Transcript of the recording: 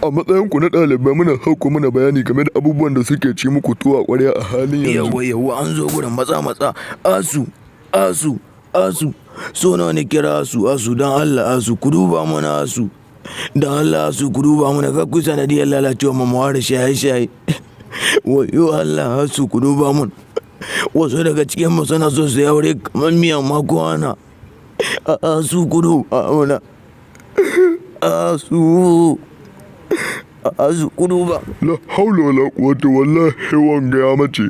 A matsayinku na ɗalibai muna hauku mana bayani game da abubuwan da suke ci muku tuwa ƙwarya a halin yanzu. Yawwa an zo gurin matsa. Asu. So nawa ne kira asu don Allah asu ku duba mana asu. Don Allah asu ku duba mana kar ku sanadiyar lalacewa mamawa da shaye-shaye. Wayo Allah asu ku duba mun. Wasu daga cikin mu suna so su yi aure kamar miyan makwana. Asu ku duba mana. Asu ku duba. La haula wala quwwata wallahi wanga ya mace.